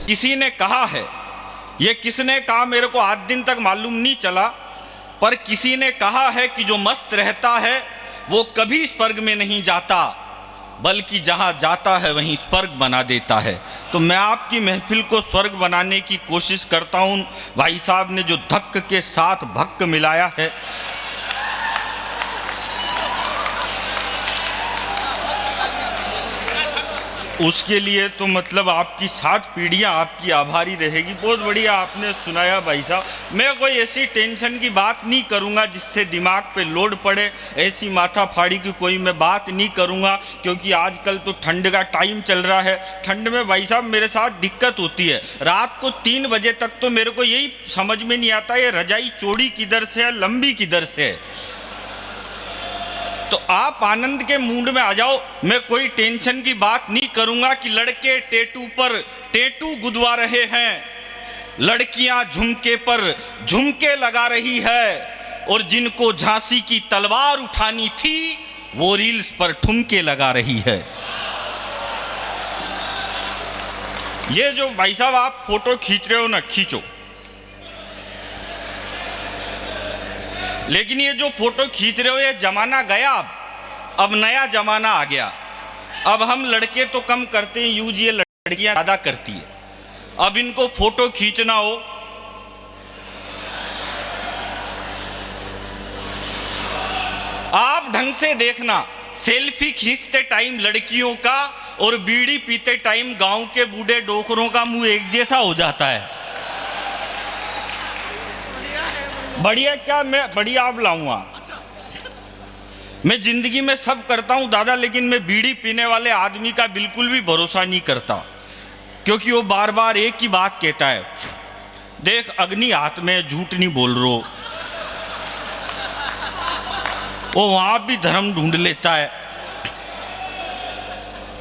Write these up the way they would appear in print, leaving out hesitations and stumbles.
किसी ने कहा है, ये किसने कहा मेरे को आज दिन तक मालूम नहीं चला, पर किसी ने कहा है कि जो मस्त रहता है वो कभी स्वर्ग में नहीं जाता, बल्कि जहाँ जाता है वहीं स्वर्ग बना देता है। तो मैं आपकी महफिल को स्वर्ग बनाने की कोशिश करता हूँ। भाई साहब ने जो धक्क के साथ भक्क मिलाया है, उसके लिए तो मतलब आपकी 7 पीढ़ियाँ आपकी आभारी रहेगी। बहुत बढ़िया आपने सुनाया भाई साहब। मैं कोई ऐसी टेंशन की बात नहीं करूँगा जिससे दिमाग पे लोड पड़े, ऐसी माथा फाड़ी की कोई मैं बात नहीं करूँगा, क्योंकि आजकल तो ठंड का टाइम चल रहा है। ठंड में भाई साहब मेरे साथ दिक्कत होती है, रात को 3 बजे तक तो मेरे को यही समझ में नहीं आता ये रजाई चौड़ी किधर से है, लंबी किधर से है। तो आप आनंद के मूड में आ जाओ, मैं कोई टेंशन की बात नहीं करूंगा कि लड़के टेटू पर टेटू गुदवा रहे हैं, लड़कियां झुमके पर झुमके लगा रही है, और जिनको झांसी की तलवार उठानी थी वो रील्स पर ठुमके लगा रही है। ये जो भाई साहब आप फोटो खींच रहे हो ना, खींचो, लेकिन ये जो फोटो खींच रहे हो ये जमाना गया, अब नया जमाना आ गया। अब हम लड़के तो कम करते हैं यूज, ये लड़कियां ज़्यादा करती है। अब इनको फोटो खींचना हो आप ढंग से देखना, सेल्फी खींचते टाइम लड़कियों का और बीड़ी पीते टाइम गांव के बूढ़े डोकरों का मुंह एक जैसा हो जाता है। बढ़िया क्या, मैं बढ़िया आप लाऊंगा। मैं जिंदगी में सब करता हूं दादा, लेकिन मैं बीड़ी पीने वाले आदमी का बिल्कुल भी भरोसा नहीं करता, क्योंकि वो बार बार एक ही बात कहता है, देख अग्नि हाथ में, झूठ नहीं बोल रहा। वो वहां भी धर्म ढूंढ लेता है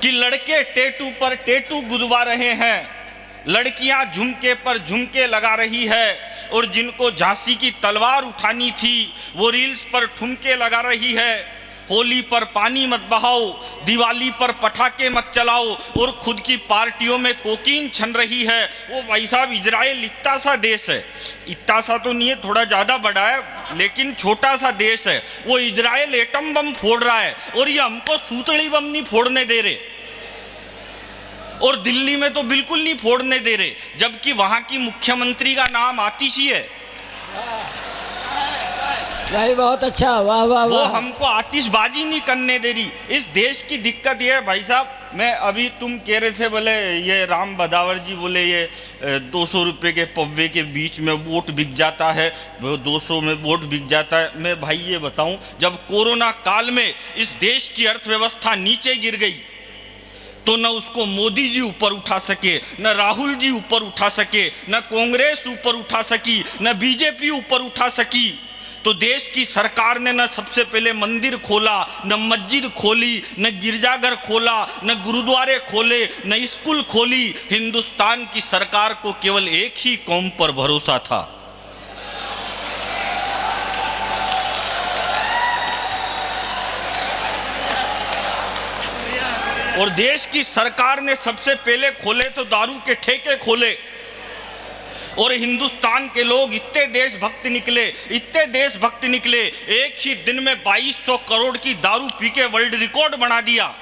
कि लड़के टेटू पर टेटू गुदवा रहे हैं, लड़कियां झुमके पर झुमके लगा रही है, और जिनको झांसी की तलवार उठानी थी वो रील्स पर ठुमके लगा रही है। होली पर पानी मत बहाओ, दिवाली पर पटाखे मत चलाओ, और खुद की पार्टियों में कोकीन छन रही है। वो भाई साहब इजराइल इतना सा देश है, इतना सा तो नहीं है, थोड़ा ज़्यादा बड़ा है, लेकिन छोटा सा देश है। वो इजराइल एटम बम फोड़ रहा है और ये हमको सूतड़ी बम नहीं फोड़ने दे रहे, और दिल्ली में तो बिल्कुल नहीं फोड़ने दे रहे, जबकि वहां की मुख्यमंत्री का नाम आतिशी है। भाई बहुत अच्छा, वाह वाह वो वाह। हमको आतिशबाजी नहीं करने दे रही। इस देश की दिक्कत ये है भाई साहब, मैं अभी तुम कह रहे थे बोले ये राम बदावर जी बोले ये 200 रुपये के पव्वे के बीच में वोट बिक जाता है, वो 200 में वोट बिक जाता है। मैं भाई ये बताऊं, जब कोरोना काल में इस देश की अर्थव्यवस्था नीचे गिर गई तो न उसको मोदी जी ऊपर उठा सके, न राहुल जी ऊपर उठा सके, न कांग्रेस ऊपर उठा सकी, न बीजेपी ऊपर उठा सकी। तो देश की सरकार ने न सबसे पहले मंदिर खोला, न मस्जिद खोली, न गिरजाघर खोला, न गुरुद्वारे खोले, न स्कूल खोली। हिंदुस्तान की सरकार को केवल एक ही कौम पर भरोसा था, और देश की सरकार ने सबसे पहले खोले तो दारू के ठेके खोले, और हिंदुस्तान के लोग इतने देशभक्त निकले, इतने देशभक्त निकले, एक ही दिन में 2200 करोड़ की दारू पी के वर्ल्ड रिकॉर्ड बना दिया।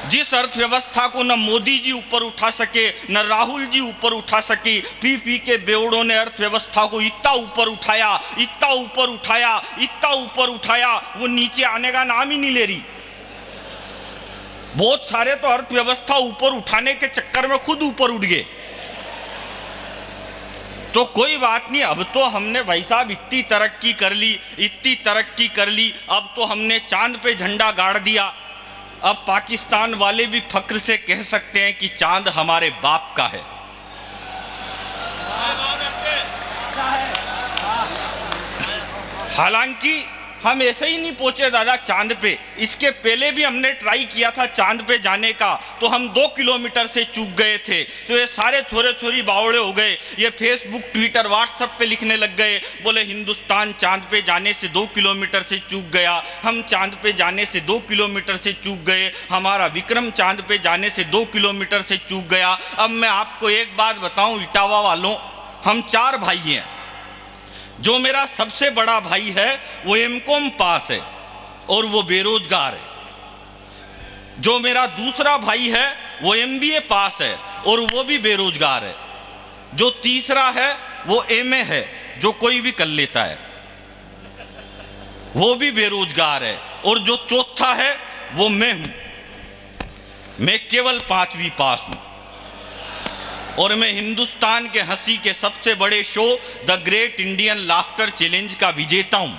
जिस अर्थव्यवस्था को न मोदी जी ऊपर उठा सके, न राहुल जी ऊपर उठा सके, पी पी के बेवड़ों ने अर्थव्यवस्था को इतना ऊपर उठाया, इतना ऊपर उठाया, इतना ऊपर उठाया, वो नीचे आने का नाम ही नहीं ले रही। बहुत सारे तो अर्थव्यवस्था ऊपर उठाने के चक्कर में खुद ऊपर उठ गए। तो कोई बात नहीं, अब तो हमने भाई साहब इतनी तरक्की कर ली, इतनी तरक्की कर ली, अब तो हमने चांद पे झंडा गाड़ दिया। अब पाकिस्तान वाले भी फक्र से कह सकते हैं कि चांद हमारे बाप का है। हालांकि हम ऐसे ही नहीं पहुंचे दादा चांद पे, इसके पहले भी हमने ट्राई किया था चांद पे जाने का, तो हम 2 किलोमीटर से चूक गए थे। तो ये सारे छोरे छोरी बावड़े हो गए, ये फेसबुक ट्विटर व्हाट्सएप पे लिखने लग गए, बोले हिंदुस्तान चांद पे जाने से 2 किलोमीटर से चूक गया, हम चांद पे जाने से 2 किलोमीटर से चूक गए, हमारा विक्रम चांद पे जाने से 2 किलोमीटर से चूक गया। अब मैं आपको एक बात बताऊं इटावा वालों, हम 4 भाई हैं। जो मेरा सबसे बड़ा भाई है वो एमकॉम पास है और वो बेरोजगार है। जो मेरा दूसरा भाई है वो एमबीए पास है और वो भी बेरोजगार है। जो तीसरा है वो एमए है, जो कोई भी कर लेता है, वो भी बेरोजगार है। और जो चौथा है वो मैं हूं, मैं केवल 5वीं पास हूं और मैं हिंदुस्तान के हंसी के सबसे बड़े show the great Indian laughter challenge का विजेता हूं।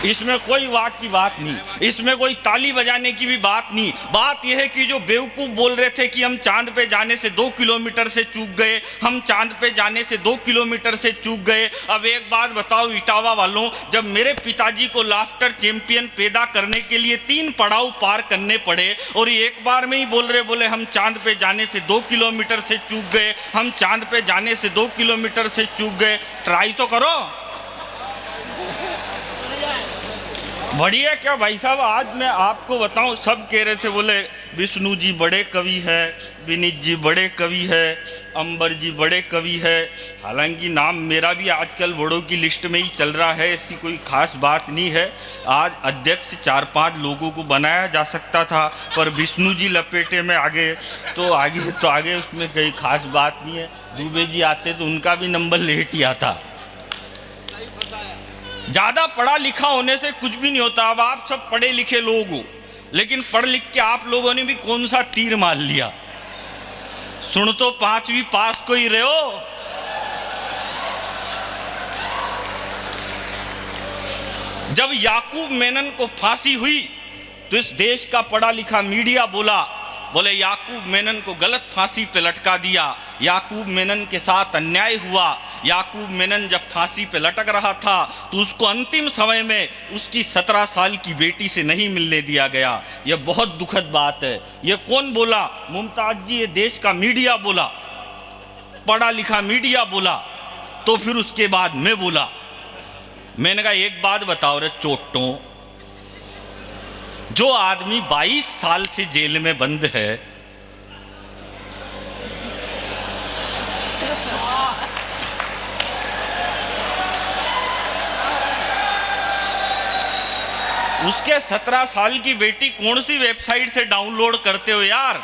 इसमें कोई वाक की बात नहीं, इसमें कोई ताली बजाने की भी बात नहीं। बात यह है कि जो बेवकूफ़ बोल रहे थे कि हम चांद पे जाने से 2 किलोमीटर से चूक गए, हम चांद पे जाने से 2 किलोमीटर से चूक गए। अब एक बात बताओ इटावा वालों, जब मेरे पिताजी को लाफ्टर चैंपियन पैदा करने के लिए 3 पड़ाव पार करने पड़े और एक बार में ही बोले हम चांद पे जाने से 2 किलोमीटर से चूक गए, हम चांद पे जाने से 2 किलोमीटर से चूक गए, ट्राई तो करो। बढ़िया क्या भाई साहब, आज मैं आपको बताऊं, सब कह रहे थे बोले विष्णु जी बड़े कवि हैं, विनीत जी बड़े कवि है, अंबर जी बड़े कवि है। हालांकि नाम मेरा भी आजकल बड़ों की लिस्ट में ही चल रहा है, ऐसी कोई खास बात नहीं है। आज अध्यक्ष 4-5 लोगों को बनाया जा सकता था, पर विष्णु जी लपेटे में आगे तो आगे उसमें कोई खास बात नहीं है। दुबे जी आते तो उनका भी नंबर लेट ही आता। ज़्यादा पढ़ा लिखा होने से कुछ भी नहीं होता। अब आप सब पढ़े लिखे लोग हो, लेकिन पढ़ लिख के आप लोगों ने भी कौन सा तीर मार लिया। सुन तो 5वीं पास को ही रहे हो। जब याकूब मेनन को फांसी हुई तो इस देश का पढ़ा लिखा मीडिया बोले याकूब मेनन को गलत फांसी पे लटका दिया, याकूब मेनन के साथ अन्याय हुआ। याकूब मेनन जब फांसी पे लटक रहा था तो उसको अंतिम समय में उसकी 17 साल की बेटी से नहीं मिलने दिया गया। यह बहुत दुखद बात है। यह कौन बोला? मुमताज जी, ये देश का मीडिया बोला, पढ़ा लिखा मीडिया बोला। तो फिर उसके बाद मैं बोला, मैंने कहा एक बात बताओ रे चोटों, जो आदमी 22 साल से जेल में बंद है, उसके 17 साल की बेटी कौन सी वेबसाइट से डाउनलोड करते हो यार?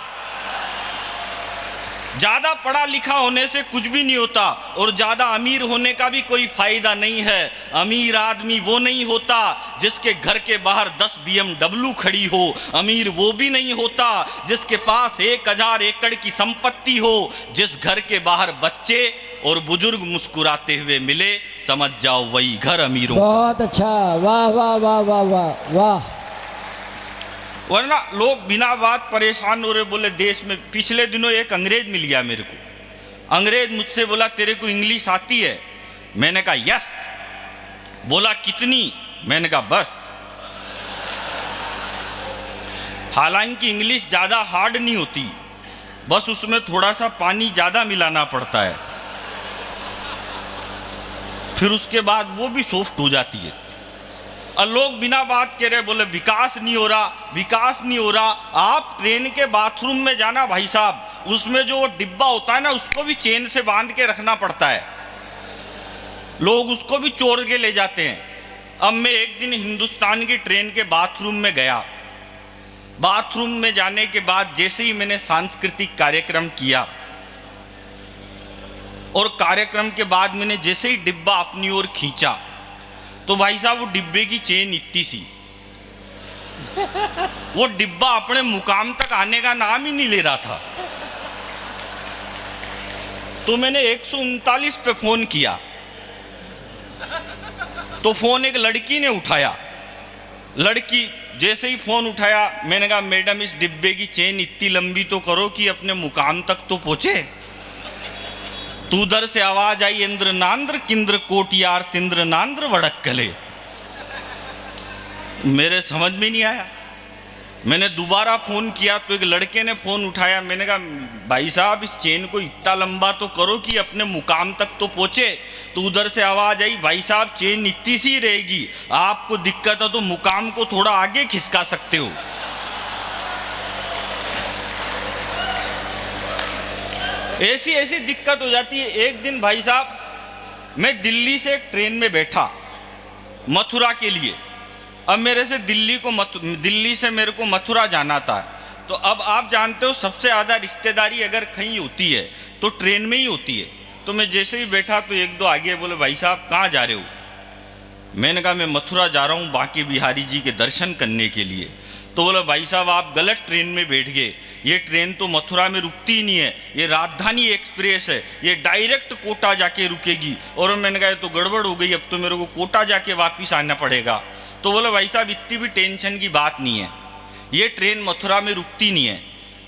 ज़्यादा पढ़ा लिखा होने से कुछ भी नहीं होता और ज़्यादा अमीर होने का भी कोई फायदा नहीं है। अमीर आदमी वो नहीं होता जिसके घर के बाहर 10 BMW खड़ी हो। अमीर वो भी नहीं होता जिसके पास 1000 एकड़ की संपत्ति हो। जिस घर के बाहर बच्चे और बुजुर्ग मुस्कुराते हुए मिले, समझ जाओ वही घर अमीरों। बहुत अच्छा, वाह वाह वाह वाह वाह वाह। वरना लोग बिना बात परेशान हो रहे, बोले देश में। पिछले दिनों एक अंग्रेज मिल गया मेरे को। अंग्रेज मुझसे बोला तेरे को इंग्लिश आती है? मैंने कहा यस। बोला कितनी? मैंने कहा बस। हालांकि इंग्लिश ज़्यादा हार्ड नहीं होती, बस उसमें थोड़ा सा पानी ज़्यादा मिलाना पड़ता है, फिर उसके बाद वो भी सॉफ्ट हो जाती है। और लोग बिना बात कह रहे बोले विकास नहीं हो रहा, विकास नहीं हो रहा। आप ट्रेन के बाथरूम में जाना भाई साहब, उसमें जो डिब्बा होता है ना, उसको भी चेन से बांध के रखना पड़ता है। लोग उसको भी चोर के ले जाते हैं। अब मैं एक दिन हिंदुस्तान की ट्रेन के बाथरूम में गया। बाथरूम में जाने के बाद जैसे ही मैंने सांस्कृतिक कार्यक्रम किया और कार्यक्रम के बाद मैंने जैसे ही डिब्बा अपनी ओर खींचा, तो भाई साहब वो डिब्बे की चेन इतनी सी, वो डिब्बा अपने मुकाम तक आने का नाम ही नहीं ले रहा था। तो मैंने 139 पे फोन किया, तो फोन एक लड़की ने उठाया। लड़की जैसे ही फोन उठाया, मैंने कहा मैडम इस डिब्बे की चेन इतनी लंबी तो करो कि अपने मुकाम तक तो पहुंचे। तो उधर से आवाज आई, इंद्र नांद्र किंद्र कोटियार तिंद्र नांद्र वड़क्कले। मेरे समझ में नहीं आया। मैंने दोबारा फ़ोन किया तो एक लड़के ने फ़ोन उठाया। मैंने कहा भाई साहब इस चेन को इतना लंबा तो करो कि अपने मुकाम तक तो पहुँचे। तो उधर से आवाज़ आई, भाई साहब चेन इतनी सी रहेगी, आपको दिक्कत है तो मुकाम को थोड़ा आगे खिसका सकते हो। ऐसी ऐसी दिक्कत हो जाती है। एक दिन भाई साहब मैं दिल्ली से एक ट्रेन में बैठा मथुरा के लिए। अब मेरे से दिल्ली से मेरे को मथुरा जाना था। तो अब आप जानते हो सबसे ज़्यादा रिश्तेदारी अगर कहीं होती है तो ट्रेन में ही होती है। तो मैं जैसे ही बैठा तो एक दो आगे बोले, भाई साहब कहाँ जा रहे हो? मैंने कहा मैं मथुरा जा रहा हूँ बांके बिहारी जी के दर्शन करने के लिए। तो बोला भाई साहब आप गलत ट्रेन में बैठ गए, ये ट्रेन तो मथुरा में रुकती ही नहीं है, ये राजधानी एक्सप्रेस है, ये डायरेक्ट कोटा जाके रुकेगी। और मैंने कहा तो गड़बड़ हो गई, अब तो मेरे को कोटा जाके वापस आना पड़ेगा। तो बोला भाई साहब इतनी भी टेंशन की बात नहीं है, ये ट्रेन मथुरा में रुकती नहीं है,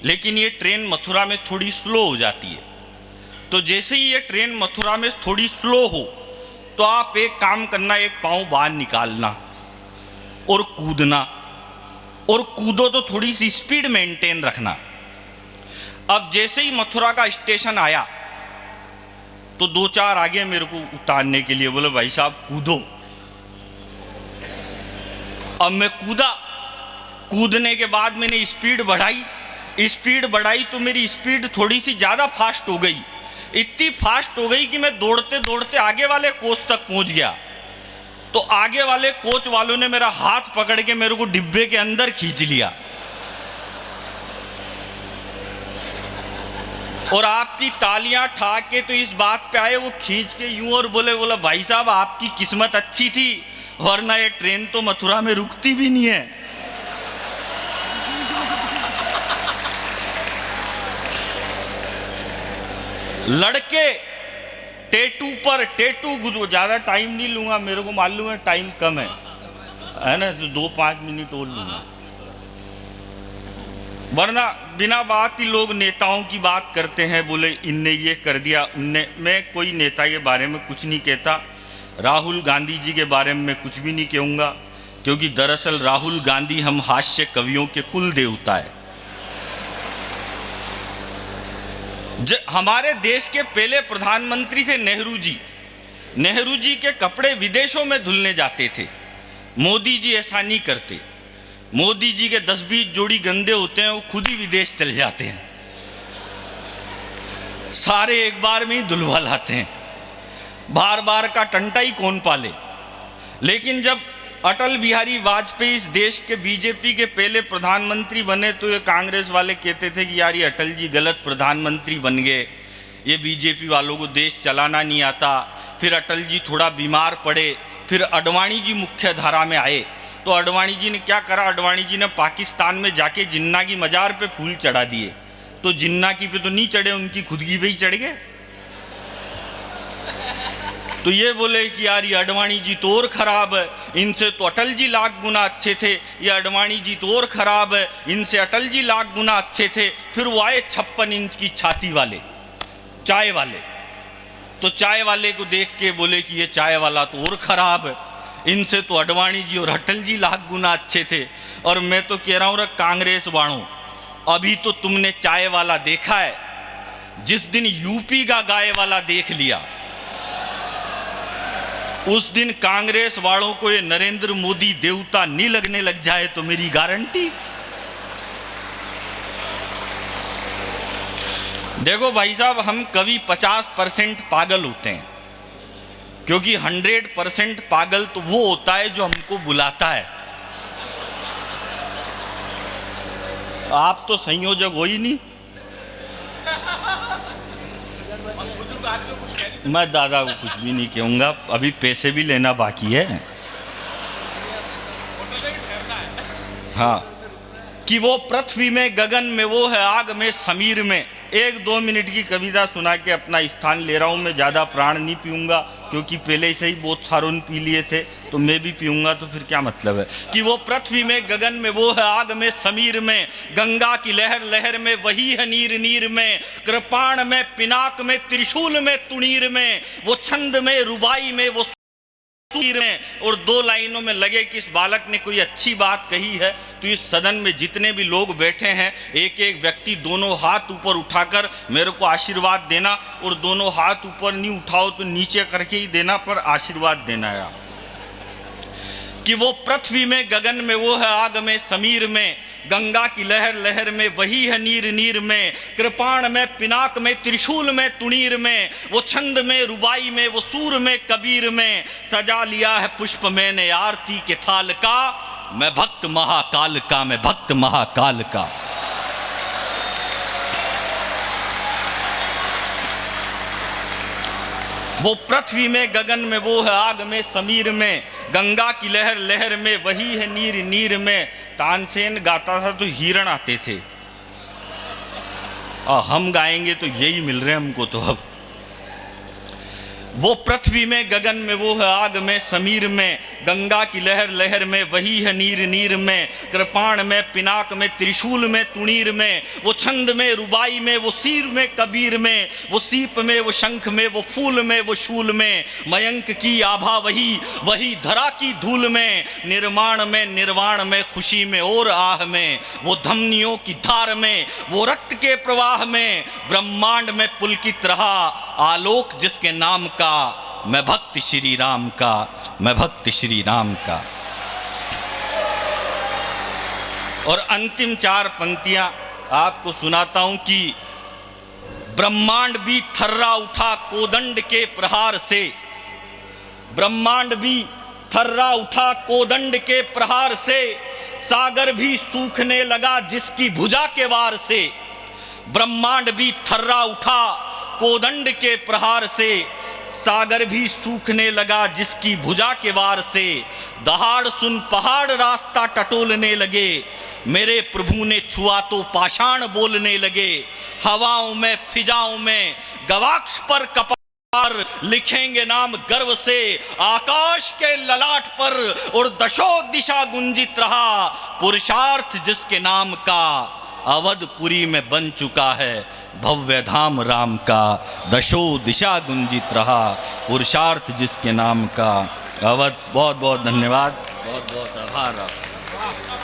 लेकिन ये ट्रेन मथुरा में थोड़ी स्लो हो जाती है। तो जैसे ही ये ट्रेन मथुरा में थोड़ी स्लो हो तो आप एक काम करना, एक पाँव बाहर निकालना और कूदना, और कूदो तो थोड़ी सी स्पीड मेंटेन रखना। अब जैसे ही मथुरा का स्टेशन आया तो दो चार आगे मेरे को उतारने के लिए बोले भाई साहब कूदो। अब मैं कूदा, कूदने के बाद मैंने स्पीड बढ़ाई तो मेरी स्पीड थोड़ी सी ज़्यादा फास्ट हो गई। इतनी फास्ट हो गई कि मैं दौड़ते दौड़ते आगे वाले कोच तक पहुंच गया। तो आगे वाले कोच वालों ने मेरा हाथ पकड़ के मेरे को डिब्बे के अंदर खींच लिया। और आपकी तालियां ठा के तो इस बात पे आए, वो खींच के यूं और बोला भाई साहब आपकी किस्मत अच्छी थी, वरना ये ट्रेन तो मथुरा में रुकती भी नहीं है। लड़के टेटू ज़्यादा टाइम नहीं लूंगा, मेरे को मालूम है टाइम कम है ना, तो 2-5 मिनट और लूंगा, वरना बिना बात ही लोग नेताओं की बात करते हैं, बोले इनने ये कर दिया उनने। मैं कोई नेता के बारे में कुछ नहीं कहता, राहुल गांधी जी के बारे में मैं कुछ भी नहीं कहूँगा, क्योंकि दरअसल राहुल गांधी हम हास्य कवियों के कुल देवता है। हमारे देश के पहले प्रधानमंत्री थे नेहरू जी। नेहरू जी के कपड़े विदेशों में धुलने जाते थे, मोदी जी ऐसा नहीं करते। मोदी जी के 10-20 जोड़ी गंदे होते हैं, वो खुद ही विदेश चले जाते हैं, सारे एक बार में ही धुलवा लाते हैं। बार बार का टंटा ही कौन पाले। लेकिन जब अटल बिहारी वाजपेयी इस देश के बीजेपी के पहले प्रधानमंत्री बने तो ये कांग्रेस वाले कहते थे कि यार ये अटल जी गलत प्रधानमंत्री बन गए, ये बीजेपी वालों को देश चलाना नहीं आता। फिर अटल जी थोड़ा बीमार पड़े, फिर अडवाणी जी मुख्य धारा में आए। तो अडवाणी जी ने क्या करा, अडवाणी जी ने पाकिस्तान में जाके जिन्ना की मज़ार पे फूल चढ़ा दिए। तो जिन्ना की पे तो नहीं चढ़े, उनकी खुद की पे ही चढ़ गए। तो ये बोले कि यार ये अडवाणी जी तो और ख़राब है, इनसे तो अटल जी लाख गुना अच्छे थे, ये अडवाणी जी तो और ख़राब है, इनसे अटल जी लाख गुना अच्छे थे। फिर वो आए 56 इंच की छाती वाले चाय वाले, तो चाय वाले को देख के बोले कि ये चाय वाला तो और ख़राब है, इनसे तो अडवाणी जी और अटल जी लाख गुना अच्छे थे। और मैं तो कह रहा हूँ कांग्रेस वालों, अभी तो तुमने चाय वाला देखा है, जिस दिन यूपी का गाय वाला देख लिया उस दिन कांग्रेस वालों को ये नरेंद्र मोदी देवता नहीं लगने लग जाए तो मेरी गारंटी। देखो भाई साहब, हम कभी 50% पागल होते हैं, क्योंकि 100% पागल तो वो होता है जो हमको बुलाता है। आप तो संयोजक हो ही नहीं। मैं दादा को कुछ भी नहीं कहूँगा, अभी पैसे भी लेना बाकी है। हाँ, कि वो पृथ्वी में गगन में वो है आग में समीर में, 1-2 मिनट की कविता सुना के अपना स्थान ले रहा हूँ। मैं ज़्यादा प्राण नहीं पीऊँगा क्योंकि पहले से ही बहुत सारों ने पी लिए थे, तो मैं भी पीऊँगा तो फिर क्या मतलब है। कि वो पृथ्वी में गगन में वो है आग में समीर में, गंगा की लहर लहर में वही है नीर नीर में, कृपाण में पिनाक में त्रिशूल में तुणीर में, वो छंद में रुबाई में वो में। और 2 लाइनों में लगे कि इस बालक ने कोई अच्छी बात कही है। तो इस सदन में जितने भी लोग बैठे हैं, एक एक व्यक्ति दोनों हाथ ऊपर उठाकर मेरे को आशीर्वाद देना, और दोनों हाथ ऊपर नहीं उठाओ तो नीचे करके ही देना, पर आशीर्वाद देना है। कि वो पृथ्वी में गगन में वो है आग में समीर में, गंगा की लहर लहर में वही है नीर नीर में, कृपाण में पिनाक में त्रिशूल में तुणीर में, वो छंद में रुबाई में वो सूर में कबीर में, सजा लिया है पुष्प मैंने आरती के थाल का, मैं भक्त महाकाल का, मैं भक्त महाकाल का। वो पृथ्वी में गगन में वो है आग में समीर में, गंगा की लहर लहर में वही है नीर नीर में। तानसेन गाता था तो हिरण आते थे, और हम गाएंगे तो यही मिल रहे हैं हमको तो अब। वो पृथ्वी में गगन में वो है आग में समीर में, गंगा की लहर लहर में वही है नीर नीर में, कृपाण में पिनाक में त्रिशूल में तुणीर में, वो छंद में रुबाई में वो सीर में कबीर में, वो सीप में वो शंख में वो फूल में वो शूल में, मयंक की आभा वही वही धरा की धूल में, निर्माण में निर्वाण में खुशी में और आह में, वो धमनियों की धार में वो रक्त के प्रवाह में, ब्रह्मांड में पुलकित रहा आलोक जिसके नाम का, मैं भक्त श्री राम का, मैं भक्त श्री राम का। और अंतिम 4 पंक्तियां आपको सुनाता हूं कि ब्रह्मांड भी थर्रा उठा कोदंड के प्रहार से, ब्रह्मांड भी थर्रा उठा कोदंड के प्रहार से, सागर भी सूखने लगा जिसकी भुजा के वार से, ब्रह्मांड भी थर्रा उठा कोदंड के प्रहार से, सागर भी सूखने लगा जिसकी भुजा के वार से, दहाड़ सुन पहाड़ रास्ता टटोलने लगे, मेरे प्रभु ने छुआ तो पाषाण बोलने लगे, हवाओं में फिजाओं में गवाक्ष पर कपार लिखेंगे नाम गर्व से, आकाश के ललाट पर और दशो दिशा गुंजित रहा, पुरुषार्थ जिसके नाम का अवधपुरी में बन चुका है भव्य धाम राम का, दशो दिशा गुंजित रहा पुरुषार्थ जिसके नाम का अवध। बहुत बहुत धन्यवाद, बहुत बहुत आभार आपका।